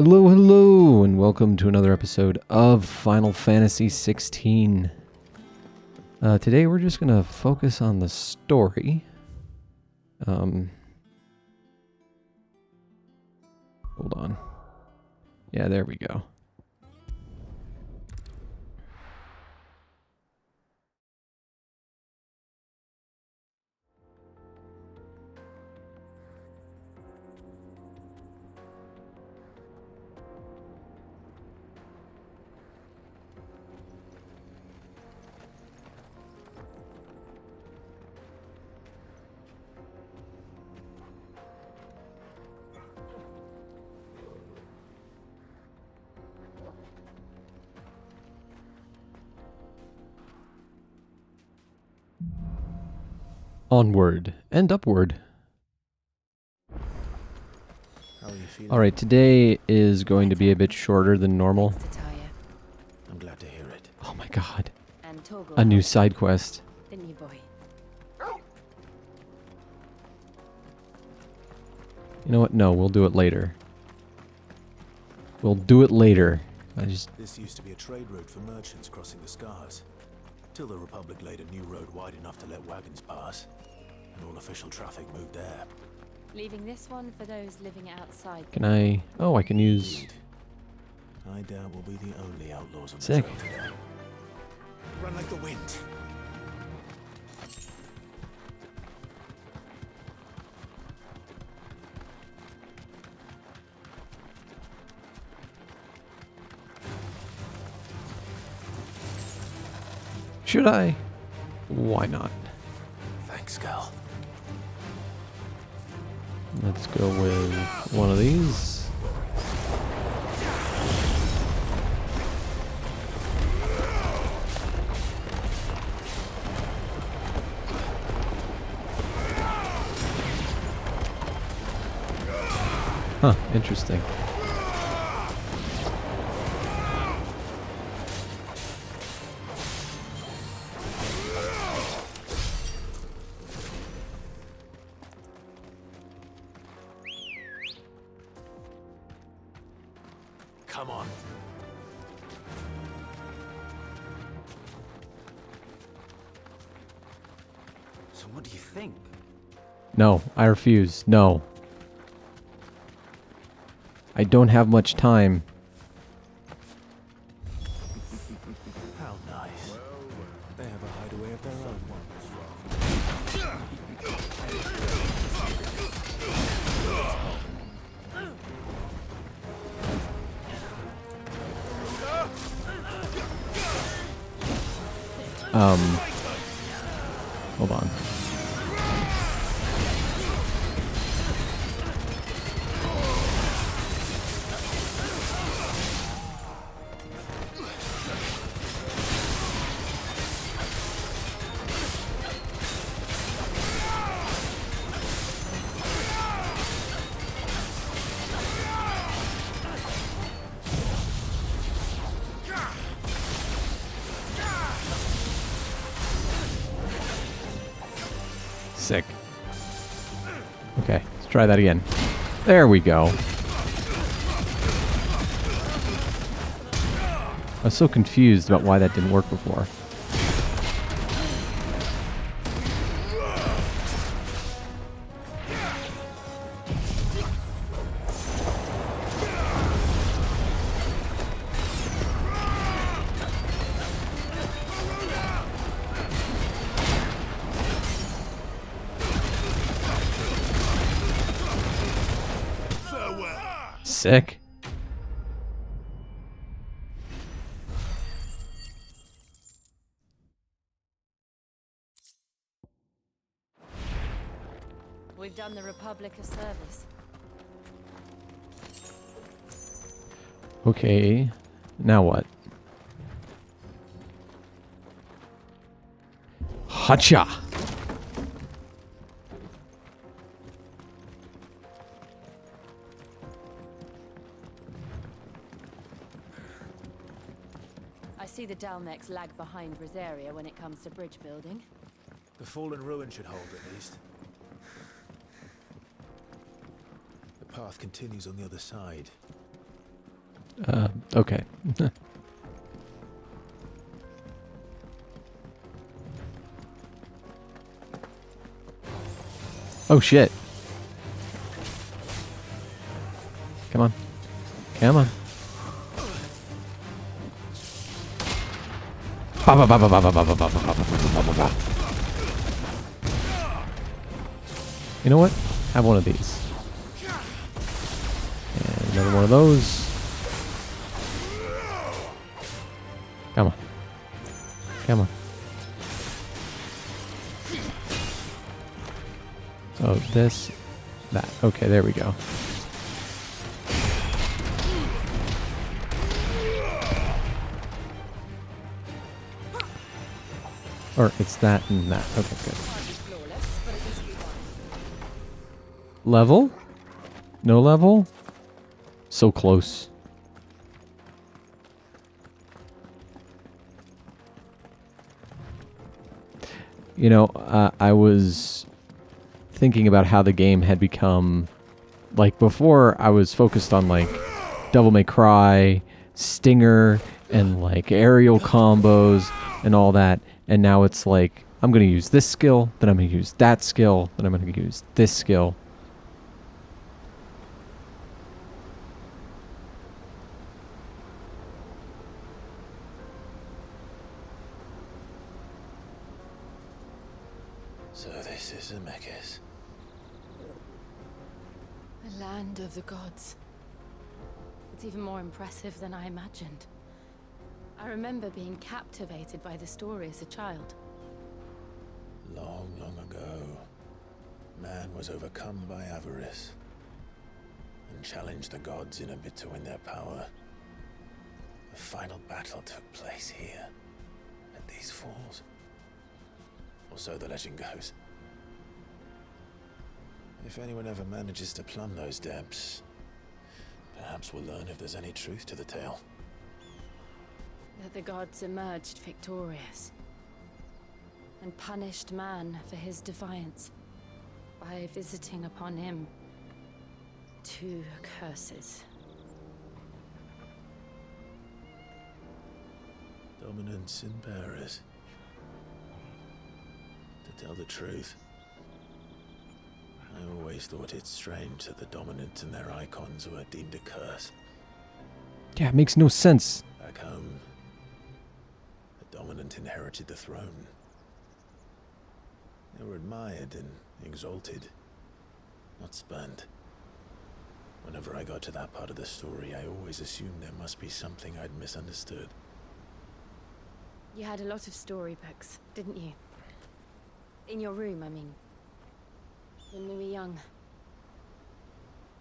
Hello, hello, and welcome to another episode of Final Fantasy XVI. Today we're just going to focus on the story. Hold on. Yeah, there we go. Onward and upward. Alright, today is going to be a bit shorter than normal. I'm glad to hear it. Oh my god. A new side quest. Didn't you, boy? You know what? No, we'll do it later. We'll do it later. This used to be a trade route for merchants crossing the Scars. Till the Republic laid a new road wide enough to let wagons pass. And all official traffic moved there. Leaving this one for those living outside. Can I... Oh, I can use... Indeed. I doubt we'll be the only outlaws on the Sick. trail today. Run like the wind. Should I? Why not? Thanks, Cal. Let's go with one of these. Huh, interesting. Come on. So what do you think? No, I refuse. No. I don't have much time. How nice. They have a hideaway of their own. Hold on. Sick. Okay, let's try that again. There we go. I was so confused about why that didn't work before. Sick. We've done the Republic a service. Okay. Now what? Hacha! I see the Dalmex lag behind Rosaria when it comes to bridge building. The fallen ruin should hold at least. The path continues on the other side. Okay. Oh shit. Come on. Come on. Ba, ba, ba, ba, ba, ba, ba, ba, ba, ba, ba, ba, ba, ba. You know what? Have one of these. And another one of those. Come on. Come on. So this, that. Okay, there we go. Or it's that and that. Okay, good. Level? No level? So close. You know, I was thinking about how the game had become, like before I was focused on like Devil May Cry, Stinger, and like aerial combos and all that, and now it's like I'm going to use this skill, then I'm going to use that skill, then I'm going to use this skill. So this is Zemeckis. The land of the gods. It's even more impressive than I imagined. I remember being captivated by the story as a child. Long, long ago, man was overcome by avarice and challenged the gods in a bid to win their power. The final battle took place here, at these falls. Or so the legend goes. If anyone ever manages to plumb those depths, perhaps we'll learn if there's any truth to the tale. That the gods emerged victorious and punished man for his defiance by visiting upon him 2 curses. Dominance in Paris. To tell the truth, I always thought it strange that the dominant and their icons were deemed a curse. Yeah, it makes no sense. Back home, the dominant inherited the throne. They were admired and exalted, not spurned. Whenever I got to that part of the story, I always assumed there must be something I'd misunderstood. You had a lot of storybooks, didn't you? In your room, I mean. When we were young.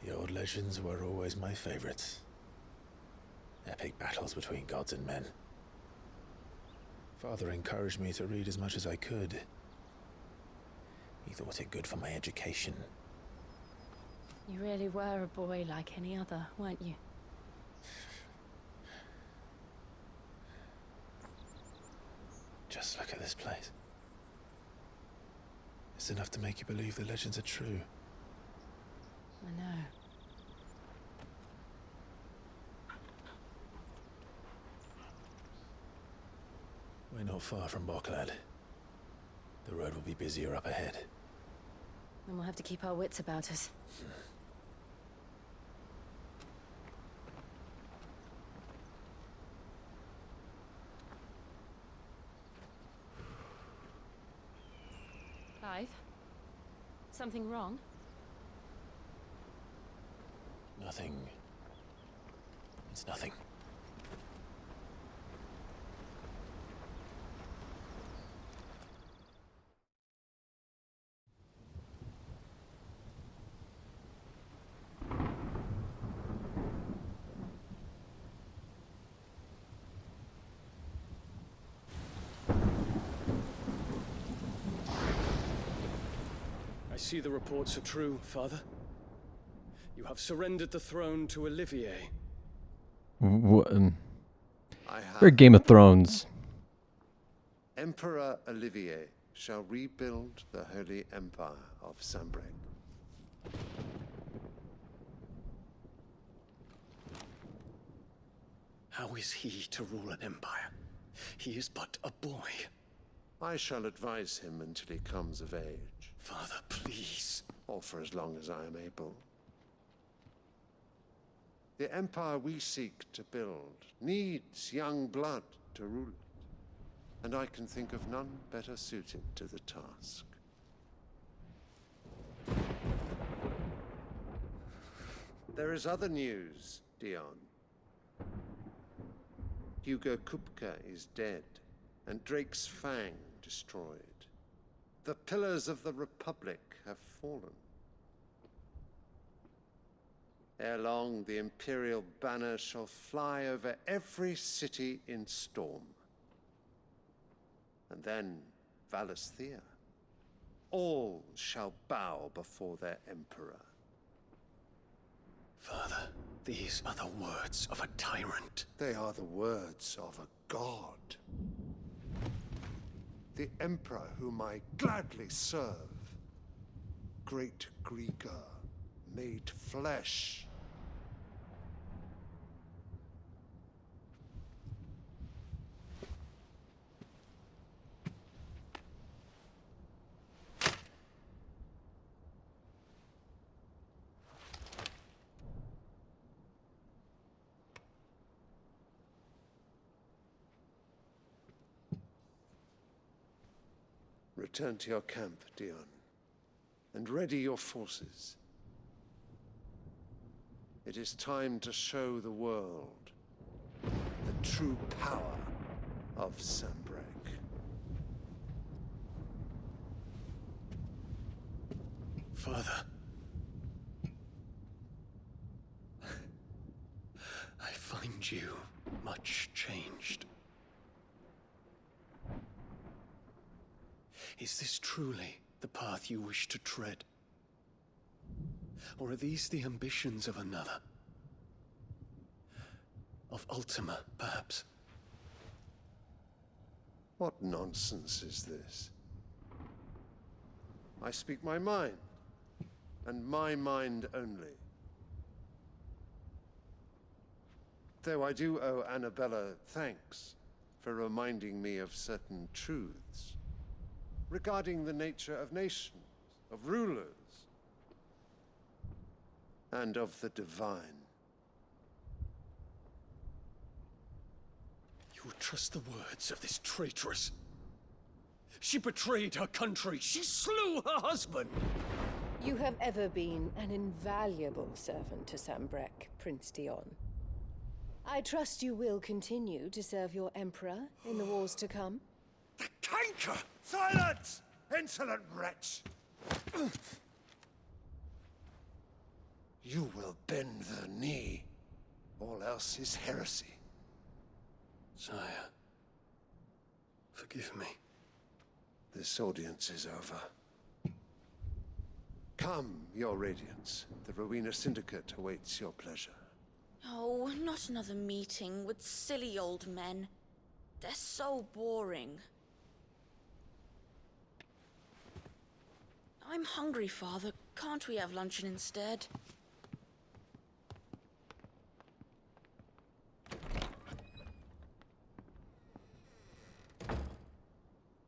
The old legends were always my favorites. Epic battles between gods and men. Father encouraged me to read as much as I could. He thought it good for my education. You really were a boy like any other, weren't you? Just look at this place. It's enough to make you believe the legends are true. I know. We're not far from Boklad. The road will be busier up ahead. And we'll have to keep our wits about us. Clive? Something wrong? Nothing. It's nothing. I see the reports are true, Father. You have surrendered the throne to Olivier. I have. We're Game of Thrones. Emperor Olivier shall rebuild the Holy Empire of Sambrec. How is he to rule an empire? He is but a boy. I shall advise him until he comes of age, Father, please. or for as long as I am able. The empire we seek to build needs young blood to rule it, and I can think of none better suited to the task. There is other news, Dion. Hugo Kupka is dead, and Drake's Fang destroyed. The pillars of the Republic have fallen. Ere long, the Imperial banner shall fly over every city in Storm. And then Valisthea. All shall bow before their Emperor. Father, these are the words of a tyrant. They are the words of a god. The Emperor whom I gladly serve. Great Greeker, made flesh. Return to your camp, Dion, and ready your forces. It is time to show the world the true power of Sanbreque. Father. I find you much changed. Is this truly the path you wish to tread? Or are these the ambitions of another? Of Ultima, perhaps? What nonsense is this? I speak my mind, and my mind only. Though I do owe Annabella thanks for reminding me of certain truths regarding the nature of nations, of rulers, and of the divine. You would trust the words of this traitress? She betrayed her country. She slew her husband. You have ever been an invaluable servant to Sanbreque, Prince Dion. I trust you will continue to serve your Emperor in the wars to come. The canker! Silence! Insolent wretch! You will bend the knee. All else is heresy. Sire, forgive me. This audience is over. Come, your Radiance. The Rowena Syndicate awaits your pleasure. Oh, not another meeting with silly old men. They're so boring. I'm hungry, Father. Can't we have luncheon instead?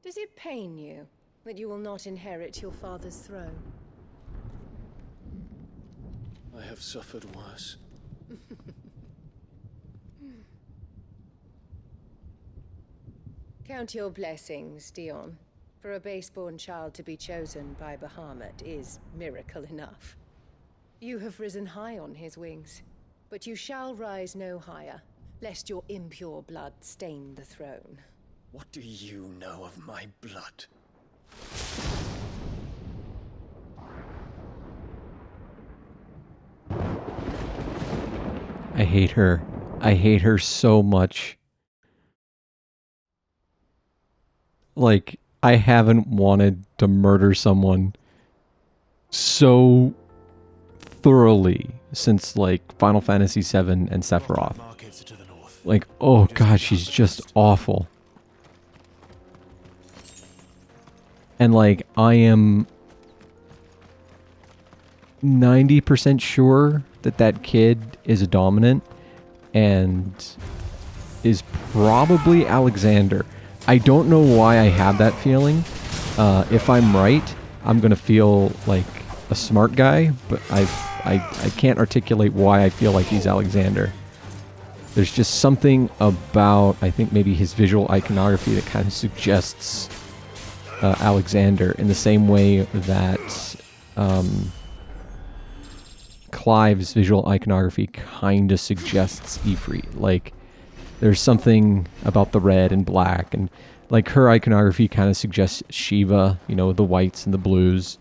Does it pain you that you will not inherit your father's throne? I have suffered worse. Count your blessings, Dion. For a base-born child to be chosen by Bahamut is miracle enough. You have risen high on his wings, but you shall rise no higher, lest your impure blood stain the throne. What do you know of my blood? I hate her. I hate her so much. Like, I haven't wanted to murder someone so thoroughly since, like, Final Fantasy VII and Sephiroth. Like, oh god, she's just awful. And, like, I am 90% sure that that kid is a dominant, and is probably Alexander. I don't know why I have that feeling. If I'm right, I'm gonna feel like a smart guy, but I can't articulate why I feel like he's Alexander. There's just something about, I think, maybe his visual iconography that kind of suggests Alexander in the same way that Clive's visual iconography kind of suggests Ifrit. Like, there's something about the red and black, and like her iconography kind of suggests Shiva, you know, the whites and the blues.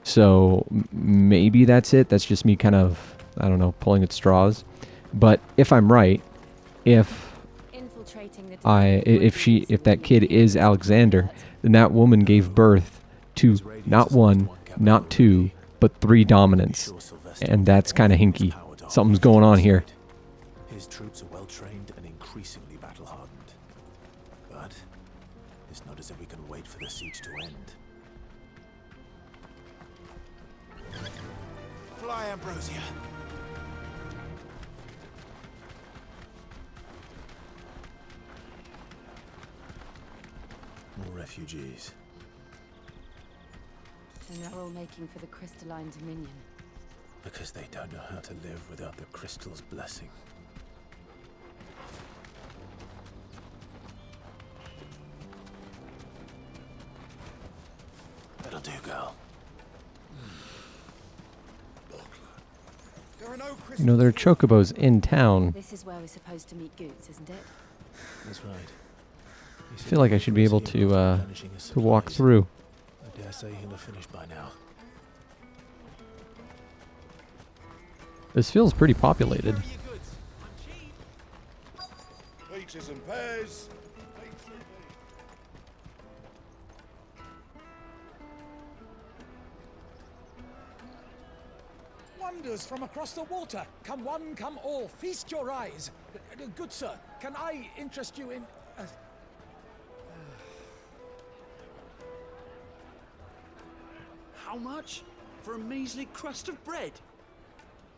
So maybe that's it. That's just me kind of, I don't know, pulling at straws. But if I'm right, if that kid is Alexander, then that woman gave birth to not one, not two, but 3 dominants. And that's kind of hinky. Something's going on here. His troops are well trained and increasingly battle hardened. But it's not as if we can wait for the siege to end. Fly, Ambrosia. More refugees. And they're all making for the crystalline dominion. Because they don't know how to live without the crystal's blessing. That'll do, girl. You know, there are chocobos in town. This is where we're supposed to meet Goots, isn't it? That's right. I feel like I should be able to walk through. I dare say he'll have finished by now. This feels pretty populated. Peaches and pears. Wonders from across the water. Come one, come all. Feast your eyes. Good sir, can I interest you in... How much? For a measly crust of bread?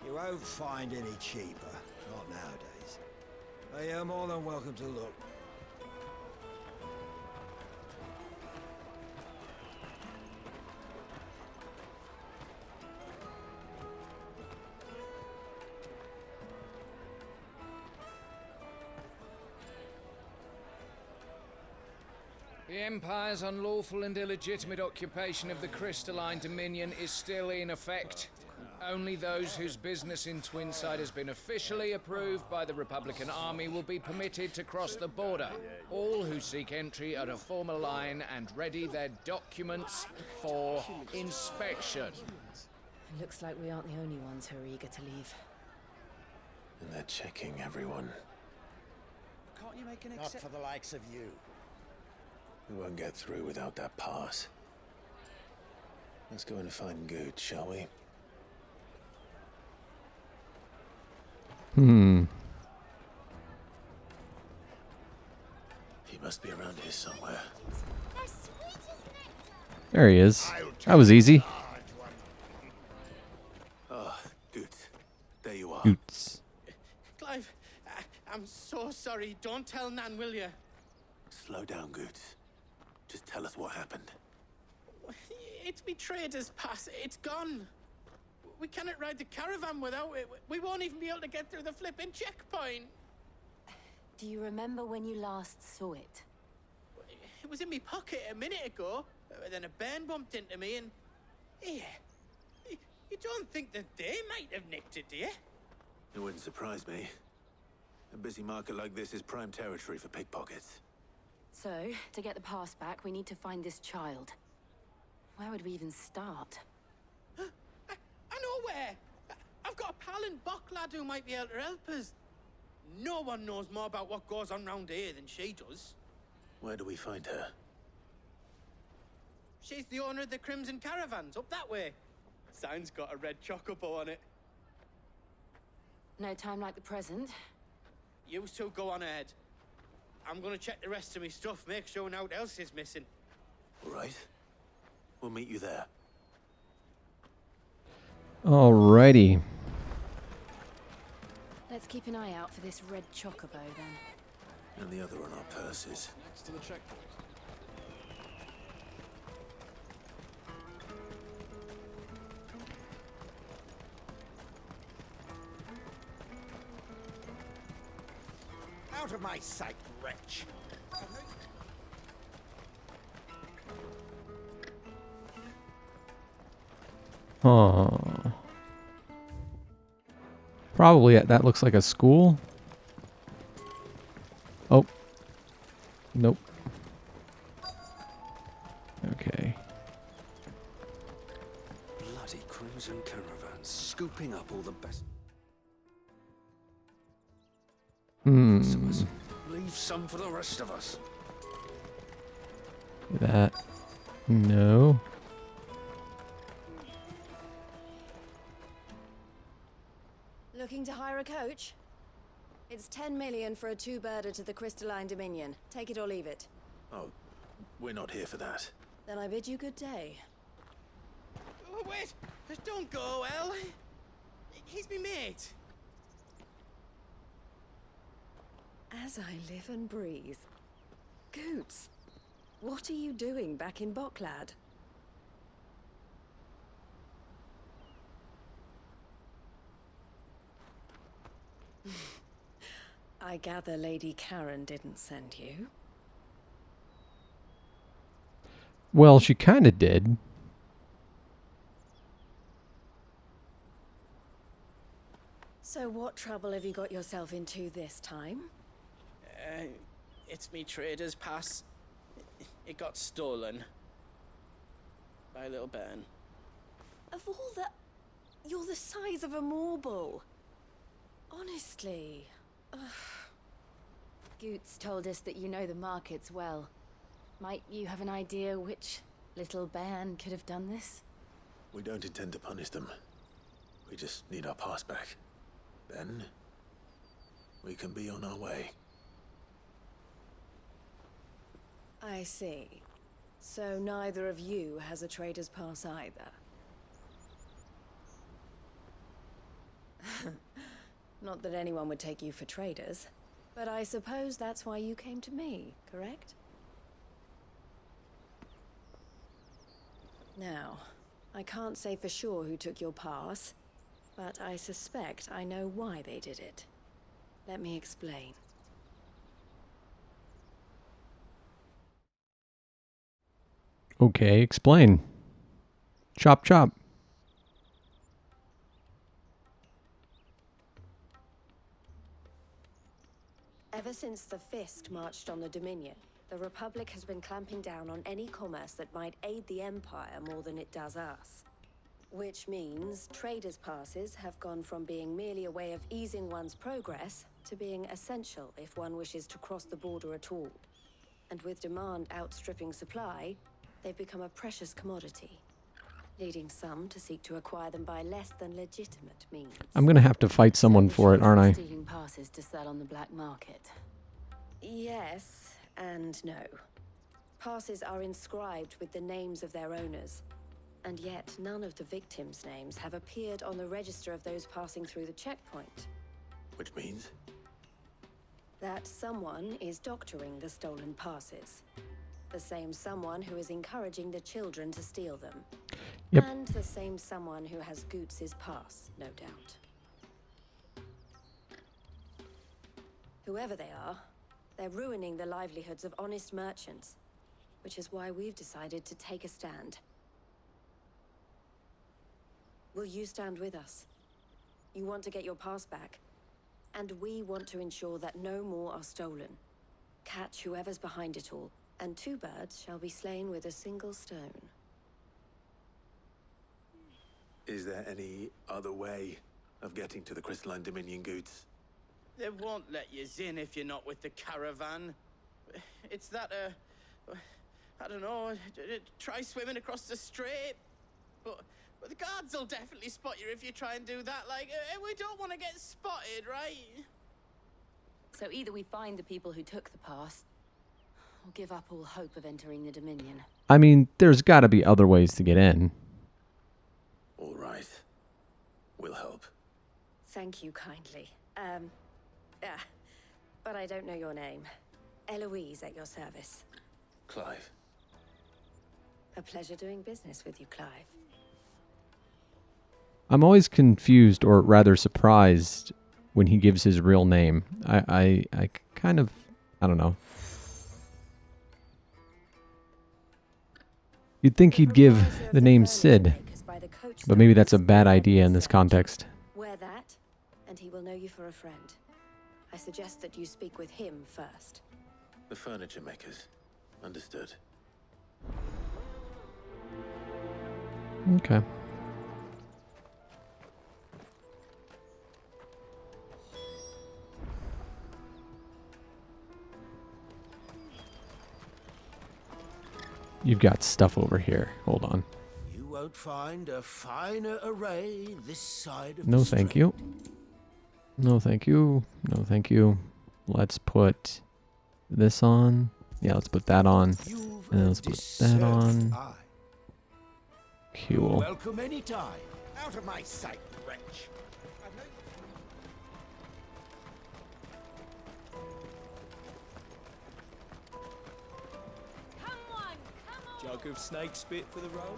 You won't find any cheaper. Not nowadays. But you're more than welcome to look. The Empire's unlawful and illegitimate occupation of the crystalline dominion is still in effect. Only those whose business in Twinside has been officially approved by the Republican Army will be permitted to cross the border. All who seek entry are to form a line and ready their documents for inspection. It looks like we aren't the only ones who are eager to leave. And they're checking everyone. Can't you make an Not for the likes of you. We won't get through without that pass. Let's go and find Good, shall we? He must be around here somewhere. There he is. That was easy. Ah, Good. There you are. Oots. Clive, I'm so sorry. Don't tell Nan, will you? Slow down, Good. Just tell us what happened. It's me trader's pass. It's gone. We cannot ride the caravan without it. We won't even be able to get through the flipping checkpoint. Do you remember when you last saw it? It was in my pocket a minute ago. Then a bairn bumped into me and... Yeah. You don't think that they might have nicked it, do you? It wouldn't surprise me. A busy market like this is prime territory for pickpockets. So, to get the pass back, we need to find this child. Where would we even start? I know where! I've got a pal in Bock lad who might be able to help us. No one knows more about what goes on round here than she does. Where do we find her? She's the owner of the Crimson Caravans, up that way. Sign's got a red chocobo on it. No time like the present. You two go on ahead. I'm gonna check the rest of my stuff, make sure nothing else is missing. All right. We'll meet you there. Alrighty. Let's keep an eye out for this red chocobo, then. and the other on our purses. Next to the checkpoint. Out of my sight, wretch! Oh. Probably that looks like a school. Oh. Nope. Okay. Bloody crimson caravans, scooping up all the best. Hmm. Leave some for the rest of us. That. No. Looking to hire a coach? It's 10 million for a two-birder to the Crystalline Dominion. Take it or leave it. Oh, we're not here for that. Then I bid you good day. Oh, wait! Don't go, El. He's me mate. As I live and breathe. Goots, what are you doing back in Bocklad? I gather Lady Karen didn't send you. Well, she kind of did. So what trouble have you got yourself into this time? It's me trader's pass. It got stolen. By little Ben. Of all the... You're the size of a marble. Honestly. Ugh. Goots told us that you know the markets well. Might you have an idea which little bairn could have done this? We don't intend to punish them. We just need our pass back. Then, we can be on our way. I see. So neither of you has a trader's pass either. Not that anyone would take you for traders, but I suppose that's why you came to me, correct? Now, I can't say for sure who took your pass, but I suspect I know why they did it. Let me explain. Okay, explain. Chop chop. Ever since the Fist marched on the Dominion, the Republic has been clamping down on any commerce that might aid the Empire more than it does us. Which means traders' passes have gone from being merely a way of easing one's progress to being essential if one wishes to cross the border at all. And with demand outstripping supply, they've become a precious commodity, leading some to seek to acquire them by less than legitimate means. I'm gonna have to fight someone for it, aren't I? Stealing passes to sell on the black market. Yes and no. Passes are inscribed with the names of their owners, and yet none of the victims' names have appeared on the register of those passing through the checkpoint. Which means? That someone is doctoring the stolen passes. The same someone who is encouraging the children to steal them. Yep. And the same someone who has Goots' pass, no doubt. Whoever they are, they're ruining the livelihoods of honest merchants, which is why we've decided to take a stand. Will you stand with us? You want to get your pass back, and we want to ensure that no more are stolen. Catch whoever's behind it all, and two birds shall be slain with a single stone. Is there any other way of getting to the Crystalline Dominion, Goots? They won't let you in if you're not with the caravan. It's that, I don't know, try swimming across the strait. But the guards will definitely spot you if you try and do that. Like, we don't want to get spotted, right? So either we find the people who took the pass, or give up all hope of entering the Dominion. I mean, there's gotta be other ways to get in. All right. We'll help. Thank you kindly. But I don't know your name. Eloise at your service. Clive. A pleasure doing business with you, Clive. I'm always confused, or rather surprised, when he gives his real name. I kind of, I don't know. You'd think he'd give the name Sid, but maybe that's a bad idea in this context. Wear that, and he will know you for a friend. I suggest that you speak with him first. The furniture makers. Understood. Okay. You've got stuff over here. Hold on. You won't find a finer array this side of No, the thank strait. you. No, thank you. No, thank you. Let's put this on. Yeah, let's put that on. And then let's put that on. Cool. Welcome any time. Out of my sight, wretch. Jug of snake spit for the road?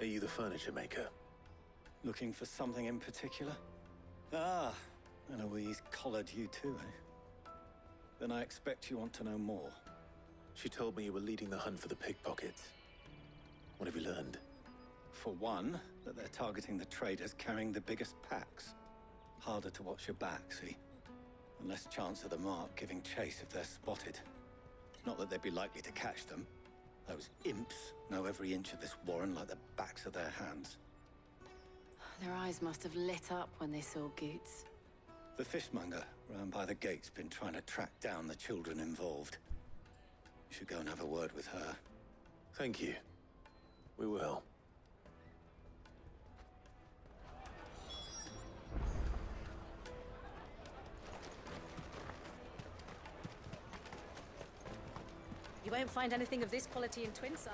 Are you the furniture maker? Looking for something in particular? Ah, Eloise collared you too, eh? Then I expect you want to know more. She told me you were leading the hunt for the pickpockets. What have you learned? For one, that they're targeting the traders carrying the biggest packs. Harder to watch your back, see? And less chance of the mark giving chase if they're spotted. Not that they'd be likely to catch them. Those imps know every inch of this warren like the backs of their hands. Their eyes must have lit up when they saw Goots. The fishmonger round by the gate's been trying to track down the children involved. You should go and have a word with her. Thank you. We will. You won't find anything of this quality in Twinside.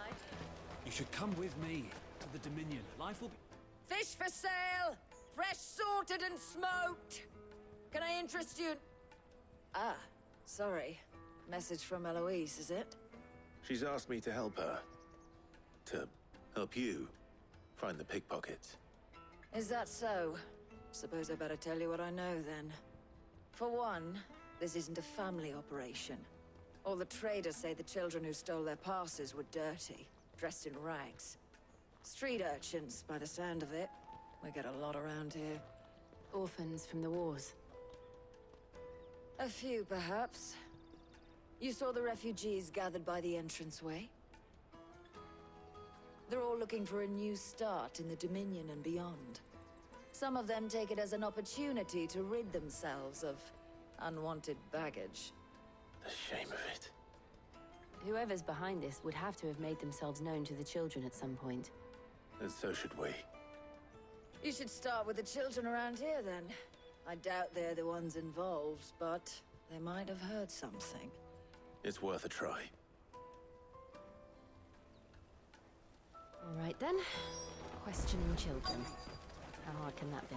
You should come with me to the Dominion. Life will be... Fish for sale! Fresh sorted and smoked! Can I interest you? Ah, sorry. Message from Eloise, is it? She's asked me to help her. To help you find the pickpockets. Is that so? Suppose I better tell you what I know then. For one, this isn't a family operation. All the traders say the children who stole their passes were dirty, dressed in rags. Street urchins, by the sound of it. We get a lot around here. Orphans from the wars. A few, perhaps. You saw the refugees gathered by the entranceway? They're all looking for a new start in the Dominion and beyond. Some of them take it as an opportunity to rid themselves of unwanted baggage. The shame of it. Whoever's behind this would have to have made themselves known to the children at some point. And so should we. You should start with the children around here, then. I doubt they're the ones involved, but they might have heard something. It's worth a try. All right, then. Questioning children. How hard can that be?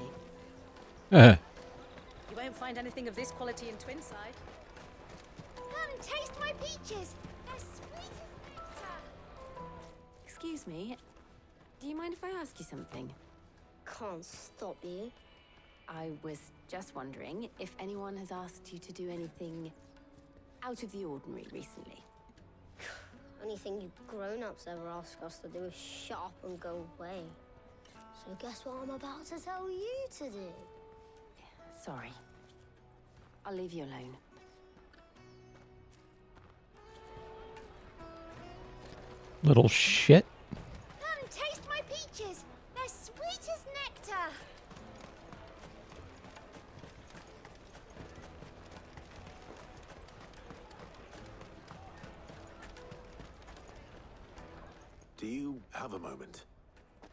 You won't find anything of this quality in Twinside. Come, taste my peaches! They're sweet as nectar! Excuse me. Do you mind if I ask you something? Can't stop you. I was just wondering if anyone has asked you to do anything out of the ordinary recently. Anything you grown-ups ever ask us to do is shut up and go away. So guess what I'm about to tell you to do? Sorry. I'll leave you alone. Little shit. Come, taste my peaches! They're sweet as nectar! Do you have a moment?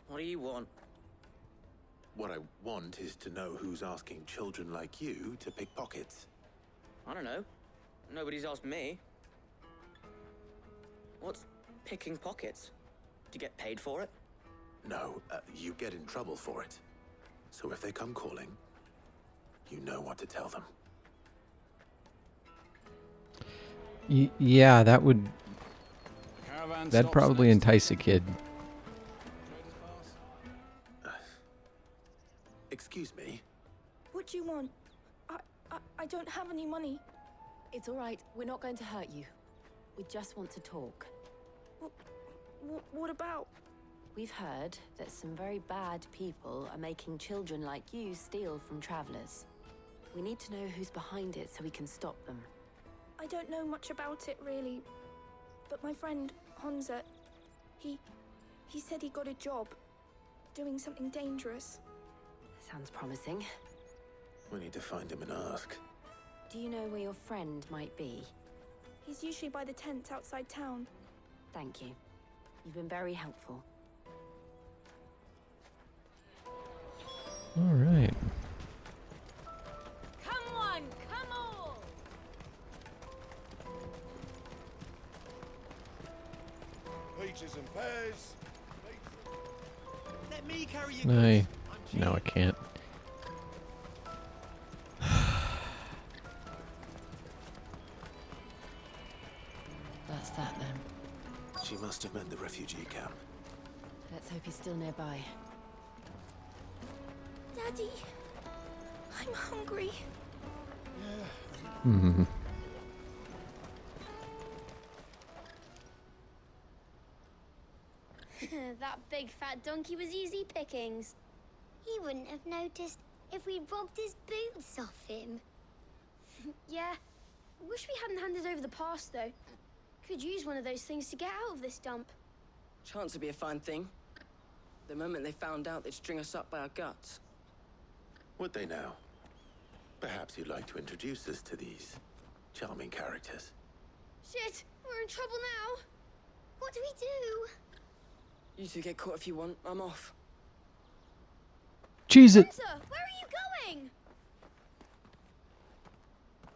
What do you want? What I want is to know who's asking children like you to pick pockets. I don't know. Nobody's asked me. What's picking pockets? Do you get paid for it? No, you get in trouble for it. So if they come calling, You know what to tell them. Yeah, that would... Caravan That'd stops probably next. entice a kid. Excuse me? What do you want? I don't have any money. It's all right. We're not going to hurt you. We just want to talk. What about? We've heard that some very bad people are making children like you steal from travelers. We need to know who's behind it so we can stop them. I don't know much about it, really. But my friend, Honza, he said he got a job doing something dangerous. Sounds promising. We need to find him and ask. Do you know where your friend might be? He's usually by the tents outside town. Thank you. You've been very helpful. All right. Come on, come on! Peaches and pears. Let me carry you. No, I can't. That's that then. She must have meant the refugee camp. Let's hope he's still nearby. Daddy, I'm hungry. Hmm. That big fat donkey was easy pickings. He wouldn't have noticed if we'd robbed his boots off him. Yeah. Wish we hadn't handed over the pass, though. Could use one of those things to get out of this dump. Chance would be a fine thing. The moment they found out, they'd string us up by our guts. Would they now? Perhaps you'd like to introduce us to these charming characters. Shit, we're in trouble now. What do we do? You two get caught if you want. I'm off. Cheese it! Hunter, where are you going?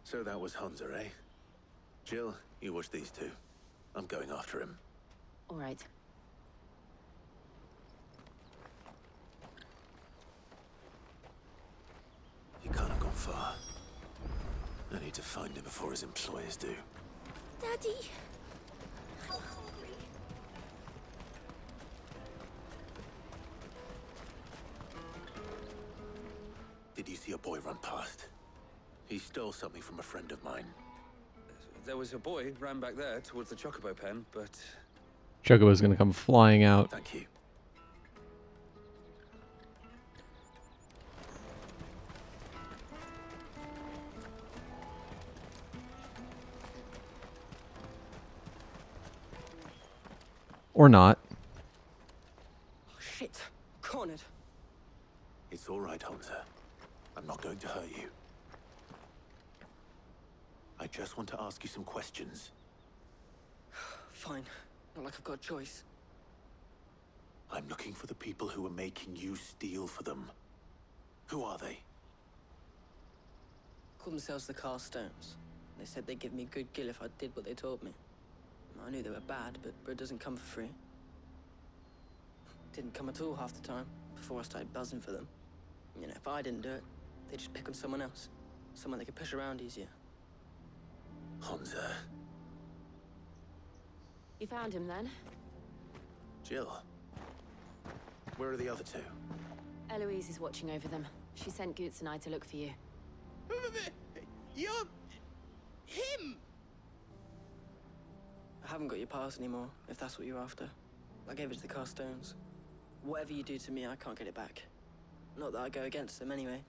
So that was Hunter, eh? Jill, you watch these two. I'm going after him. All right. He can't have gone far. I need to find him before his employers do. Daddy, I'm hungry. Did you see a boy run past? He stole something from a friend of mine. There was a boy ran back there towards the chocobo pen, but... Chocobo's gonna come flying out. Thank you. Or not. Oh, shit. Cornered. It's all right, Hunter. I'm not going to hurt you. I just want to ask you some questions. Fine. Not like I've got a choice. I'm looking for the people who are making you steal for them. Who are they? Call themselves the Carstones. They said they'd give me good gill if I did what they told me. I knew they were bad, but bread doesn't come for free. Didn't come at all half the time, before I started buzzing for them. You know, if I didn't do it, they'd just pick on someone else. Someone they could push around easier. Hunter. You found him then? Jill. Where are the other two? Eloise is watching over them. She sent Goots and I to look for you. You're... him! I haven't got your pass anymore, if that's what you're after. I gave it to the Carstones. Whatever you do to me, I can't get it back. Not that I go against them anyway.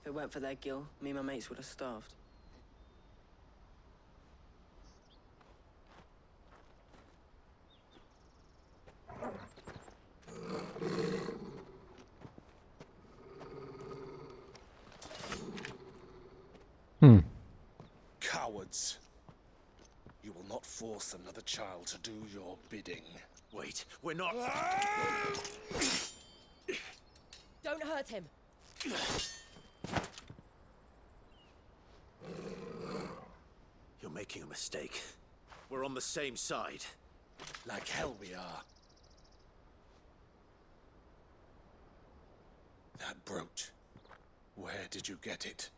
If it weren't for their gill, me and my mates would have starved. Cowards. You will not force another child to do your bidding. Wait, we're not... Don't hurt him. You're making a mistake. We're on the same side. Like hell we are. That brooch. Where did you get it?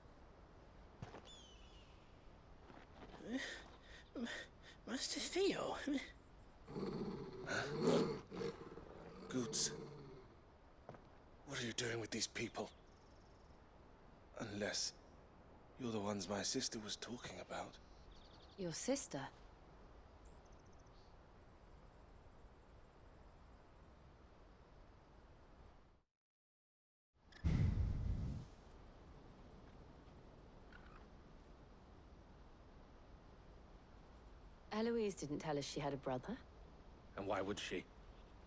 Master Theo? Goods. What are you doing with these people? Unless you're the ones my sister was talking about. Your sister? Eloise didn't tell us she had a brother. And why would she?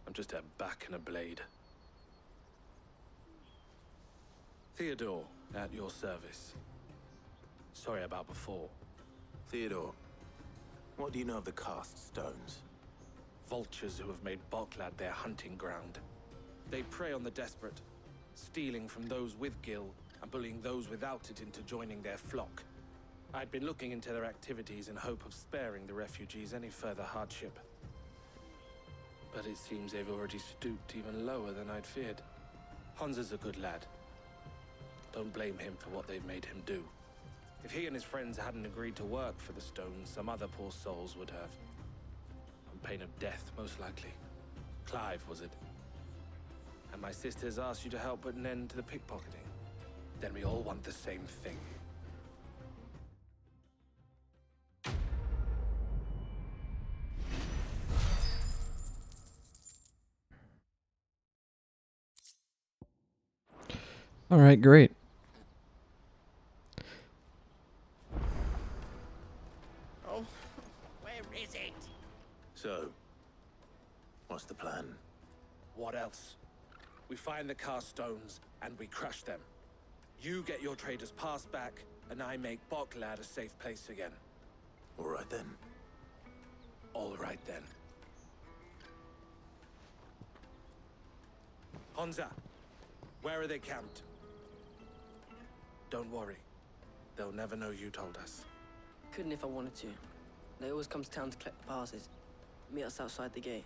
I'm just a back and a blade. Theodore, at your service. Sorry about before. Theodore, what do you know of the cast stones? Vultures who have made Boklad their hunting ground. They prey on the desperate, stealing from those with gil and bullying those without it into joining their flock. I'd been looking into their activities in hope of sparing the refugees any further hardship. But it seems they've already stooped even lower than I'd feared. Hansa's a good lad. Don't blame him for what they've made him do. If he and his friends hadn't agreed to work for the stones, some other poor souls would have. On pain of death, most likely. Clive, was it? And my sisters asked you to help put an end to the pickpocketing. Then we all want the same thing. All right, great. Oh, where is it? So, what's the plan? What else? We find the cast stones and we crush them. You get your trader's pass back, and I make Boklad a safe place again. All right then. All right then. Hansa, where are they camped? Don't worry. They'll never know you told us. Couldn't if I wanted to. They always come to town to collect the passes. Meet us outside the gate.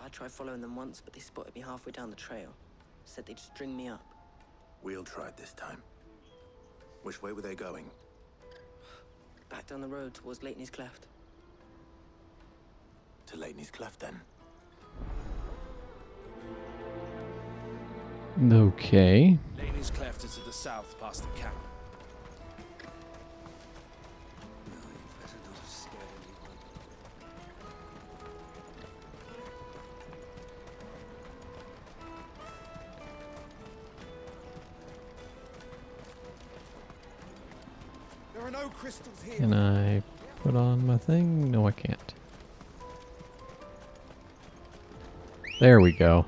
I tried following them once, but they spotted me halfway down the trail. Said they'd string me up. We'll try it this time. Which way were they going? Back down the road towards Leighton's Cleft. To Leighton's Cleft, then. Okay. Leighton's Cleft is to the south, past the camp. There are no crystals here. Can I put on my thing? No, I can't. There we go.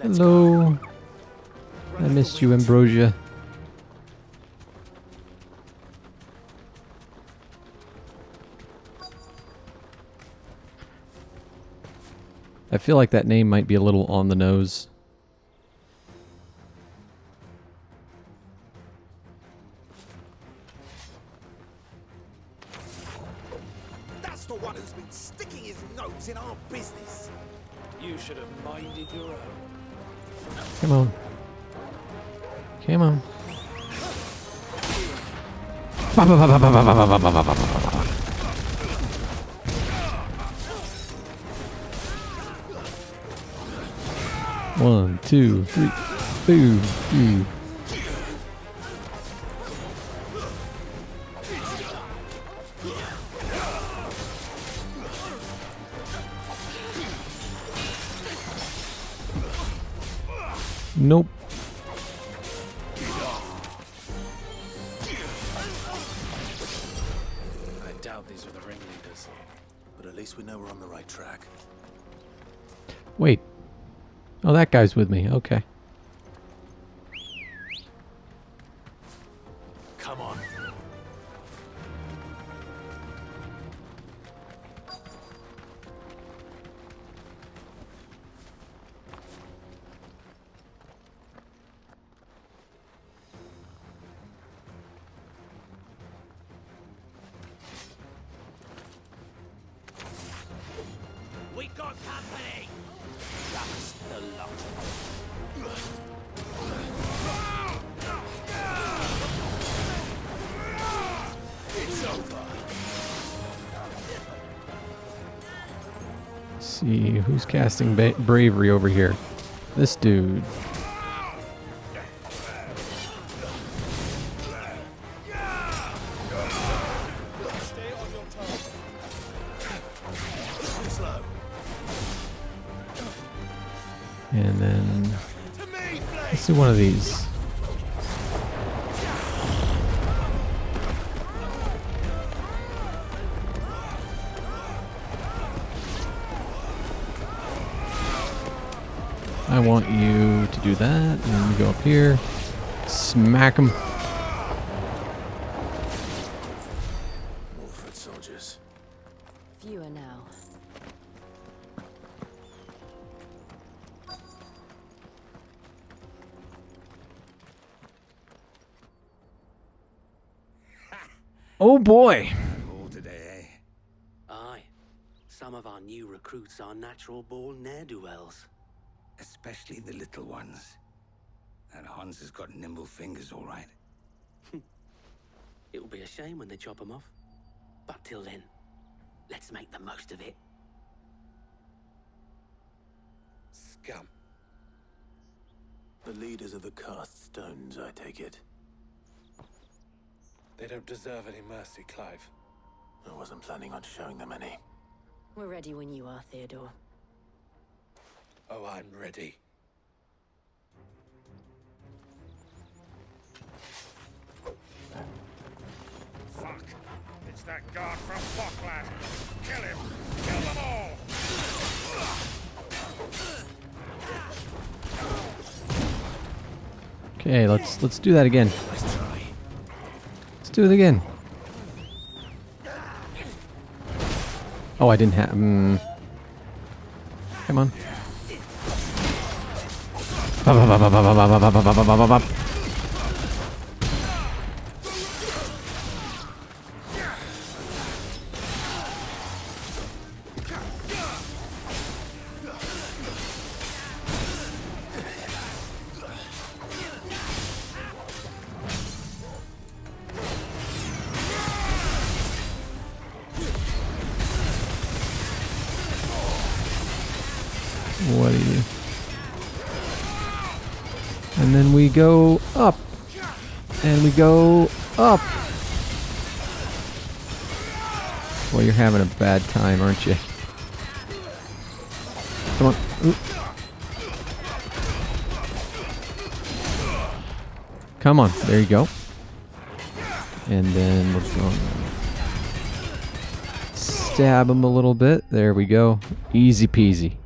Hello. I missed you, Ambrosia. I feel like that name might be a little on the nose. That's the one who's been sticking his nose in our business. You should have minded your own. Come on. Come on. One, two, three. Boom, boom. Nope. I doubt these are the ringleaders. But at least we know we're on the right track. Wait. Oh, that guy's with me. Okay. Come on. We got company. That's the lot. see, who's casting bravery over here? This dude. And then let's do one of these. I want you to do that, and then you go up here, smack him. More foot soldiers. Fewer now. Oh boy. All today, eh? Aye. Some of our new recruits are natural-born ne'er-do-wells. Especially the little ones. That Hans has got nimble fingers, all right. It'll be a shame when they chop them off. But till then, let's make the most of it. Scum. The leaders of the cast stones, I take it. They don't deserve any mercy, Clive. I wasn't planning on showing them any. We're ready when you are, Theodore. Oh, I'm ready. Fuck! It's that guard from Bockland! Kill him! Kill them all! Okay, let's do that again. Let's do it again. Oh, I didn't have. Come on. What are you? And then we go up. And we go up. Well, you're having a bad time, aren't you? Come on. Ooh. Come on. There you go. And then we're going to stab him a little bit. There we go. Easy peasy.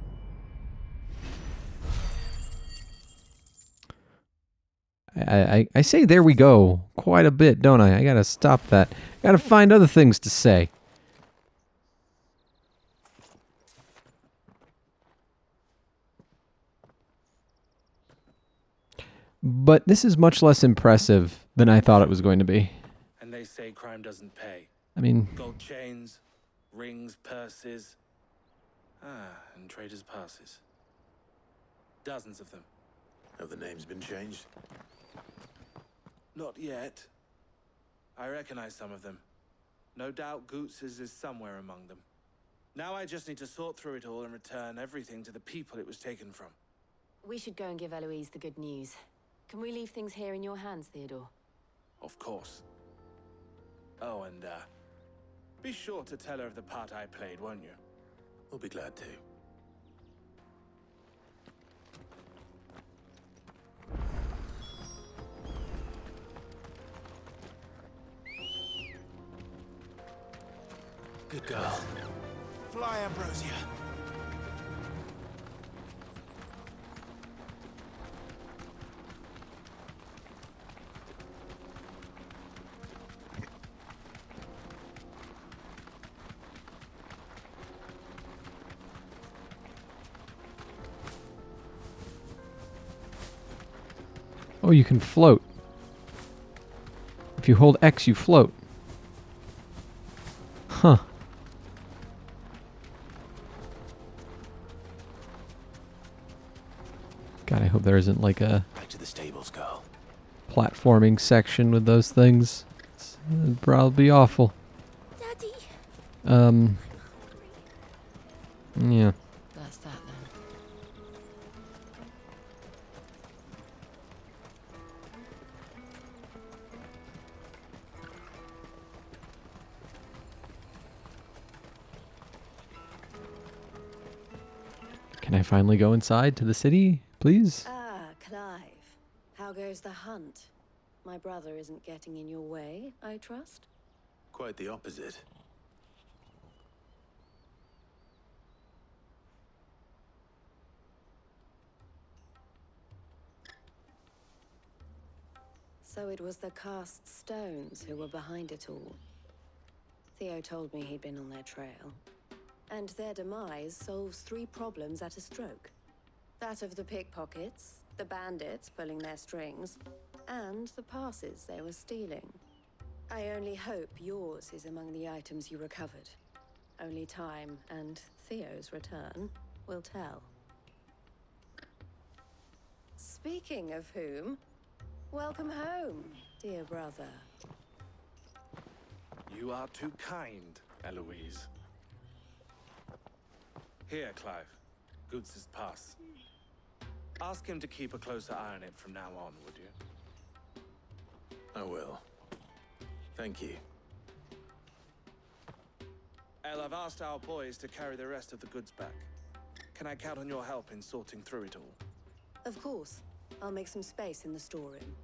I say there we go quite a bit, don't I? I gotta stop that. Gotta find other things to say. But this is much less impressive than I thought it was going to be. And they say crime doesn't pay. I mean... Gold chains, rings, purses. And traders' passes. Dozens of them. Have the names been changed? Not yet. I recognize some of them. No doubt Goots's is somewhere among them. Now I just need to sort through it all and return everything to the people it was taken from. We should go and give Eloise the good news. Can we leave things here in your hands, Theodore? Of course. Oh, and be sure to tell her of the part I played, won't you? We'll be glad to. Good girl. Fly, Ambrosia. Oh, you can float. If you hold X, you float. Huh. God, I hope there isn't like a Back to the stables, girl. platforming section with those things. It'd probably be awful. Daddy. Yeah. Can I finally go inside to the city, please? Ah, Clive. How goes the hunt? My brother isn't getting in your way, I trust? Quite the opposite. So it was the cast stones who were behind it all. Theo told me he'd been on their trail. And their demise solves 3 problems at a stroke. That of the pickpockets, the bandits pulling their strings, and the passes they were stealing. I only hope yours is among the items you recovered. Only time and Theo's return will tell. Speaking of whom, welcome home, dear brother. You are too kind, Eloise. Here, Clive. Goods' pass. Ask him to keep a closer eye on it from now on, would you? I will. Thank you. El, I've asked our boys to carry the rest of the goods back. Can I count on your help in sorting through it all? Of course. I'll make some space in the storeroom.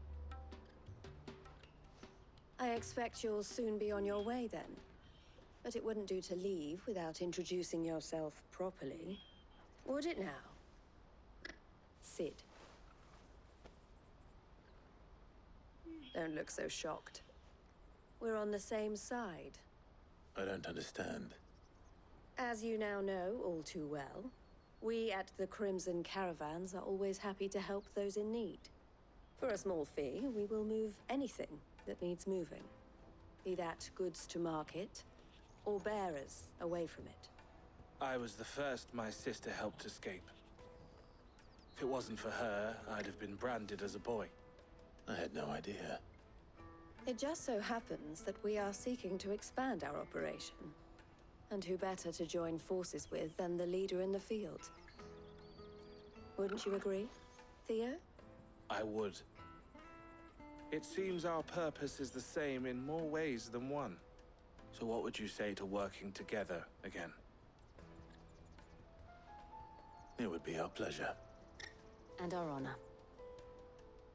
I expect you'll soon be on your way then. But it wouldn't do to leave without introducing yourself properly. Would it now? Sid. Don't look so shocked. We're on the same side. I don't understand. As you now know all too well, we at the Crimson Caravans are always happy to help those in need. For a small fee, we will move anything that needs moving. Be that goods to market, or bearers away from it. I was the first my sister helped escape. If it wasn't for her, I'd have been branded as a boy. I had no idea. It just so happens that we are seeking to expand our operation. And who better to join forces with than the leader in the field? Wouldn't you agree, Theo? I would. It seems our purpose is the same in more ways than one. So what would you say to working together again? It would be our pleasure. And our honor.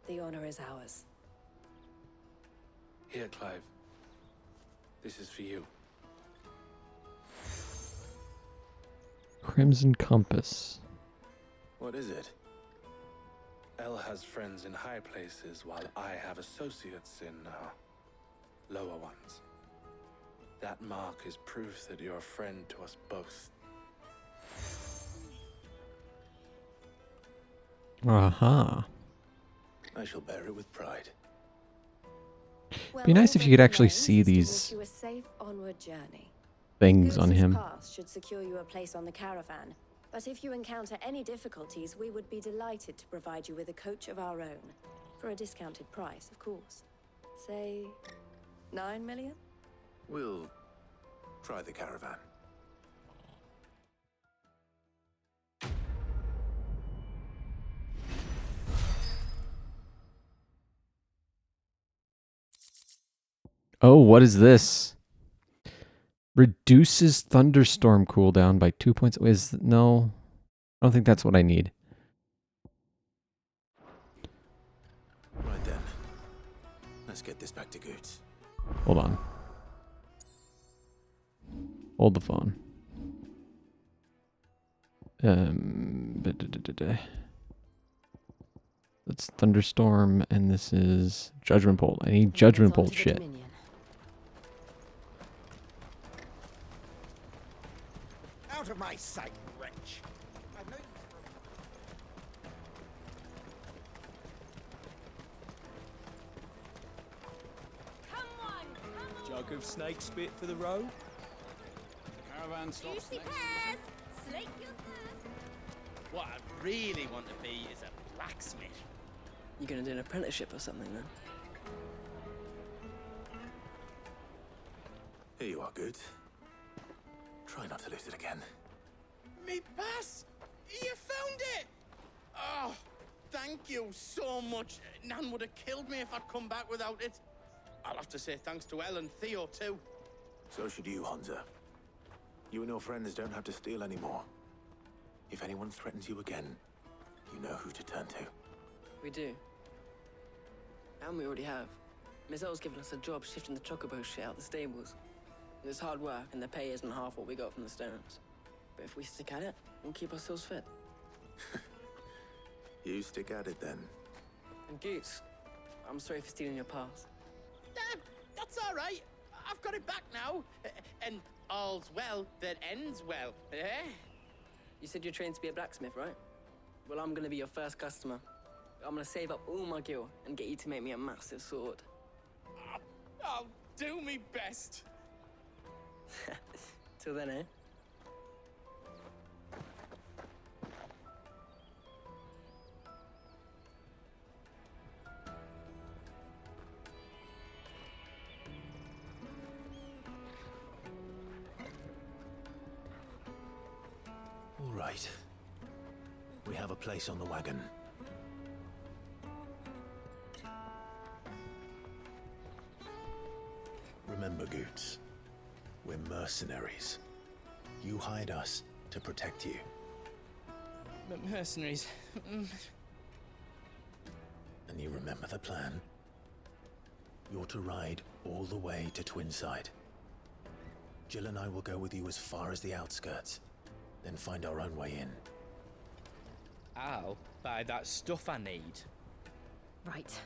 The honor is ours. Here, Clive. This is for you. Crimson Compass. What is it? El has friends in high places, while I have associates in, lower ones. That mark is proof that you're a friend to us both. Aha. I shall bear it with pride. Well, Be nice if you could actually remains see is to these wish you a safe onward journey. things on Goods' him. pass should secure you a place on the caravan. But if you encounter any difficulties, we would be delighted to provide you with a coach of our own. For a discounted price, of course. Say, 9 million? We'll try the caravan. Oh, what is this? Reduces thunderstorm cooldown by 2 points. No, I don't think that's what I need. Right then. Let's get this back to Goods. Hold on. Hold the phone. That's thunderstorm, and this is judgment bolt. I need judgment bolt shit. Out of my sight, wretch! I've no use Jug of snake spit for the road? The caravan stops Juicy next. pears! Slake your thirst! What I really want to be is a blacksmith. You gonna do an apprenticeship or something then? Here you are, Goods. Try not to lose it again. Me pass! You found it! Oh, thank you so much. Nan would have killed me if I'd come back without it. I'll have to say thanks to Elle and Theo too. So should you, Hansa. You and your friends don't have to steal anymore. If anyone threatens you again, you know who to turn to. We do. And we already have. Miss L's given us a job shifting the chocobo shit out the stables. It's hard work, and the pay isn't half what we got from the stones. But if we stick at it, we'll keep ourselves fit. You stick at it then. And Goose, I'm sorry for stealing your pass. That's all right. I've got it back now. And all's well that ends well, eh? You said you're trained to be a blacksmith, right? Well, I'm gonna be your first customer. I'm gonna save up all my gil and get you to make me a massive sword. I'll do me best. Till then, eh? All right. We have a place on the wagon. Remember, Goots, we're mercenaries. You hired us to protect you. But mercenaries... And you remember the plan? You're to ride all the way to Twinside. Jill and I will go with you as far as the outskirts, then find our own way in. I'll buy that stuff I need. Right.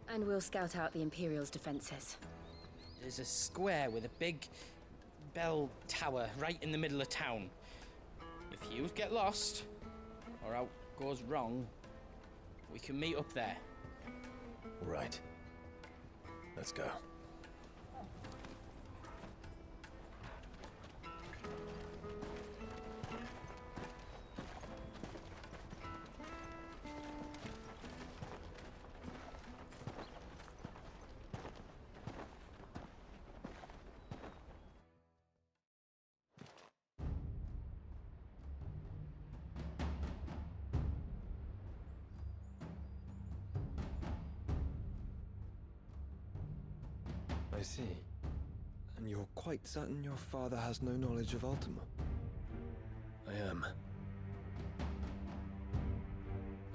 And we'll scout out the Imperial's defenses. There's a square with a big bell tower right in the middle of town. If you get lost, or out goes wrong, we can meet up there. All right. Let's go. I see. And you're quite certain your father has no knowledge of Ultima? I am.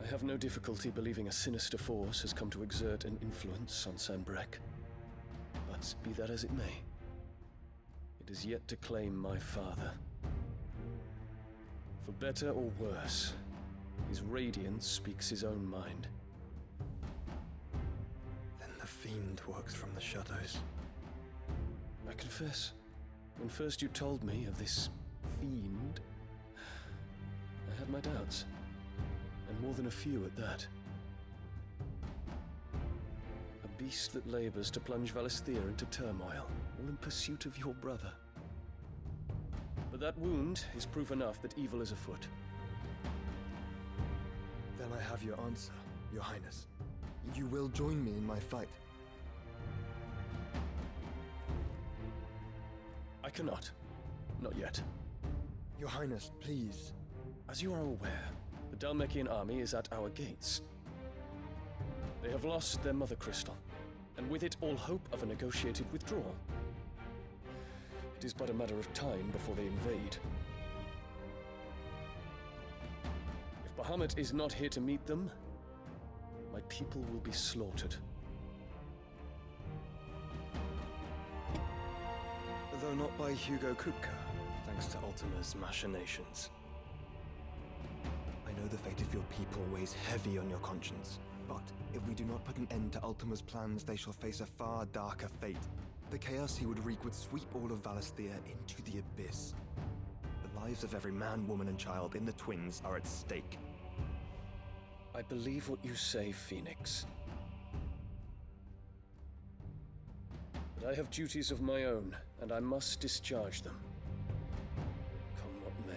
I have no difficulty believing a sinister force has come to exert an influence on Sanbreque. But be that as it may, it is yet to claim my father. For better or worse, his radiance speaks his own mind. Then the fiend works from the shadows. I confess, when first you told me of this fiend, I had my doubts, and more than a few at that. A beast that labors to plunge Valisthea into turmoil, all in pursuit of your brother. But that wound is proof enough that evil is afoot. Then I have your answer, Your Highness. You will join me in my fight. I cannot. Not yet. Your Highness, please. As you are aware, the Dhalmekian army is at our gates. They have lost their mother crystal, and with it all hope of a negotiated withdrawal. It is but a matter of time before they invade. If Bahamut is not here to meet them, my people will be slaughtered. Though not by Hugo Kupka, thanks to Ultima's machinations. I know the fate of your people weighs heavy on your conscience, but if we do not put an end to Ultima's plans, they shall face a far darker fate. The chaos he would wreak would sweep all of Valisthea into the abyss. The lives of every man, woman, and child in the Twins are at stake. I believe what you say, Phoenix. But I have duties of my own, and I must discharge them. Come what may.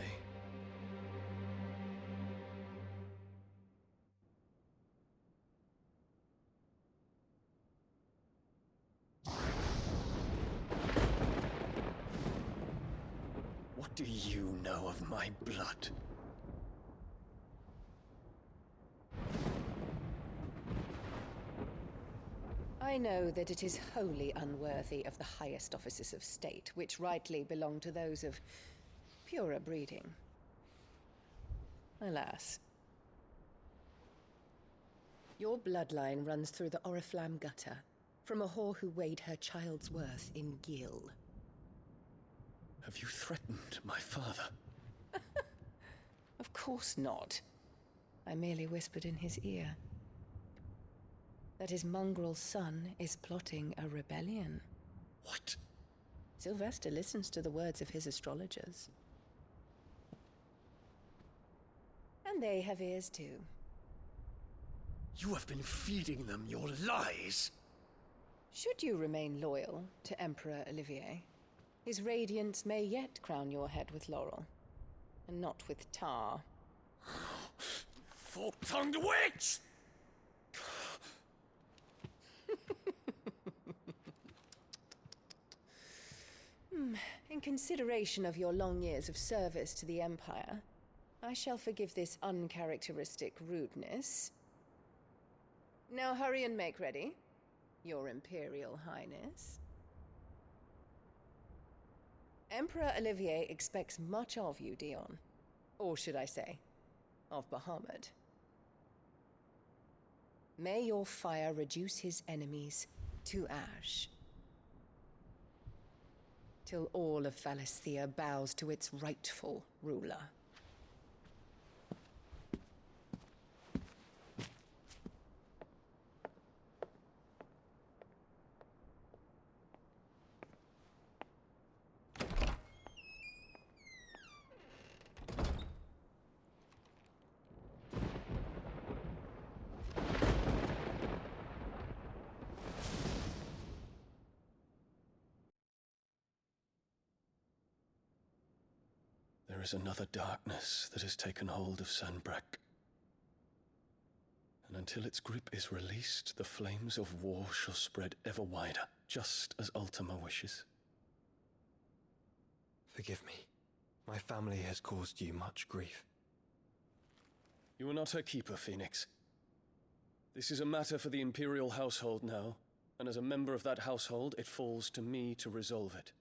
What do you know of my blood? I know that it is wholly unworthy of the highest offices of state, which rightly belong to those of purer breeding. Alas. Your bloodline runs through the Oriflamme gutter, from a whore who weighed her child's worth in gil. Have you threatened my father? Of course not. I merely whispered in his ear that his mongrel son is plotting a rebellion. What? Sylvester listens to the words of his astrologers. And they have ears too. You have been feeding them your lies! Should you remain loyal to Emperor Olivier, his radiance may yet crown your head with laurel, and not with tar. Fork-tongued witch! In consideration of your long years of service to the Empire, I shall forgive this uncharacteristic rudeness. Now hurry and make ready, Your Imperial Highness. Emperor Olivier expects much of you, Dion. Or should I say, of Bahamut. May your fire reduce his enemies to ash, till all of Valisthea bows to its rightful ruler. There is another darkness that has taken hold of Sanbreque. And until its grip is released, the flames of war shall spread ever wider, just as Ultima wishes. Forgive me. My family has caused you much grief. You are not her keeper, Phoenix. This is a matter for the Imperial household now, and as a member of that household, it falls to me to resolve it.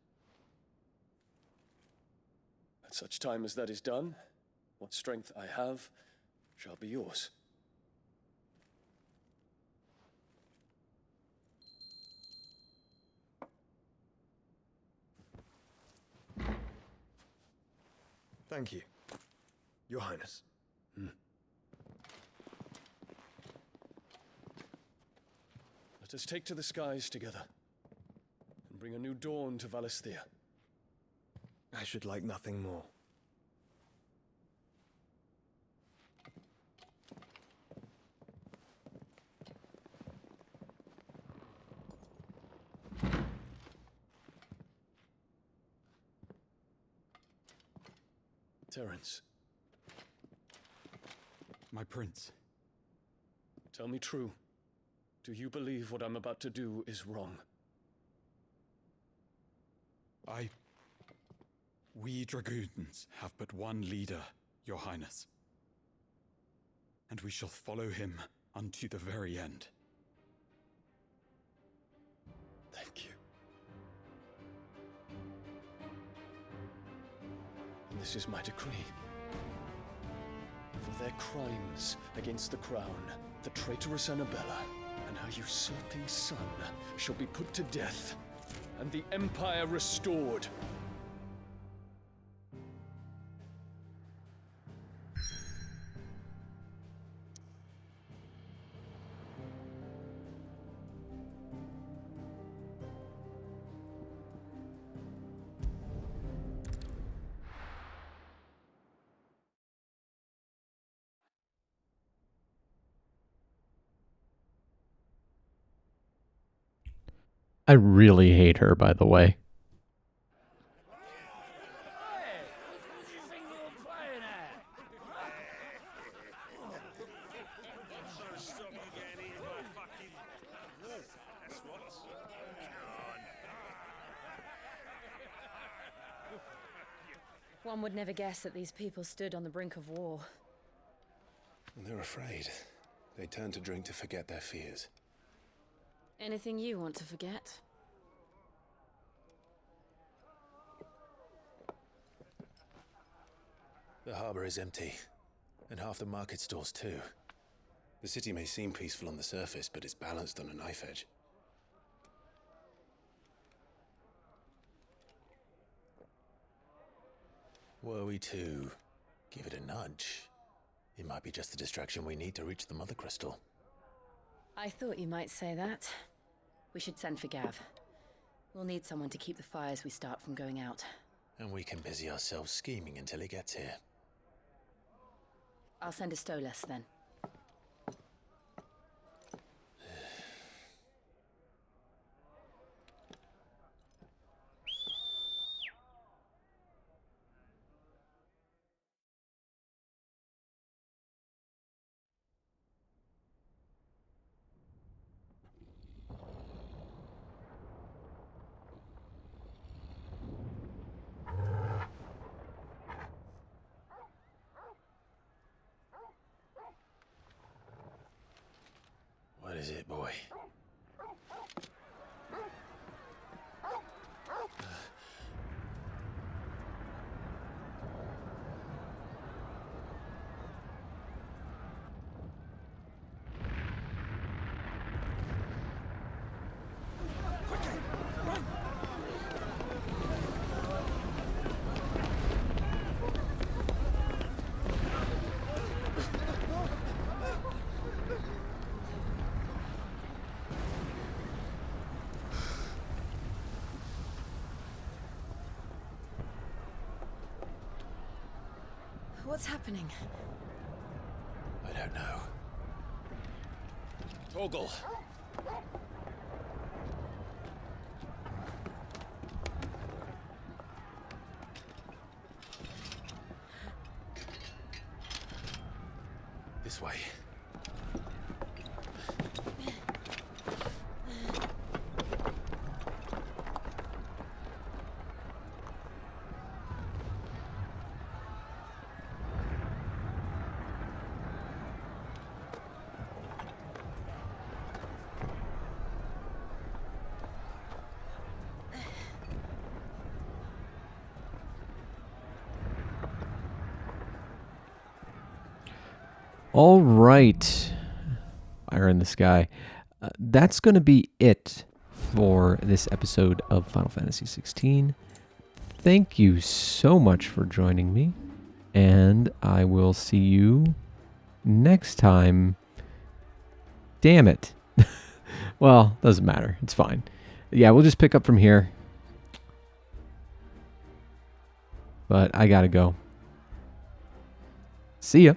At such time as that is done, what strength I have shall be yours. Thank you, Your Highness. Let us take to the skies together, and bring a new dawn to Valisthea. I should like nothing more. Terence. My prince. Tell me true. Do you believe what I'm about to do is wrong? We dragoons have but one leader, Your Highness. And we shall follow him unto the very end. Thank you. And this is my decree. For their crimes against the crown, the traitorous Annabella and her usurping son shall be put to death, and the Empire restored. I really hate her, by the way. One would never guess that these people stood on the brink of war. They're afraid. They turn to drink to forget their fears. Anything you want to forget? The harbor is empty. And half the market stalls too. The city may seem peaceful on the surface, but it's balanced on a knife edge. Were we to give it a nudge, it might be just the distraction we need to reach the Mother Crystal. I thought you might say that. We should send for Gav. We'll need someone to keep the fires we start from going out. And we can busy ourselves scheming until he gets here. I'll send a Stolas then. What is it, boy? What's happening? I don't know. Torgal! This way. All right, Fire in the Sky. That's going to be it for this episode of Final Fantasy XVI. Thank you so much for joining me, and I will see you next time. Damn it. Well, doesn't matter. It's fine. Yeah, we'll just pick up from here. But I gotta go. See ya.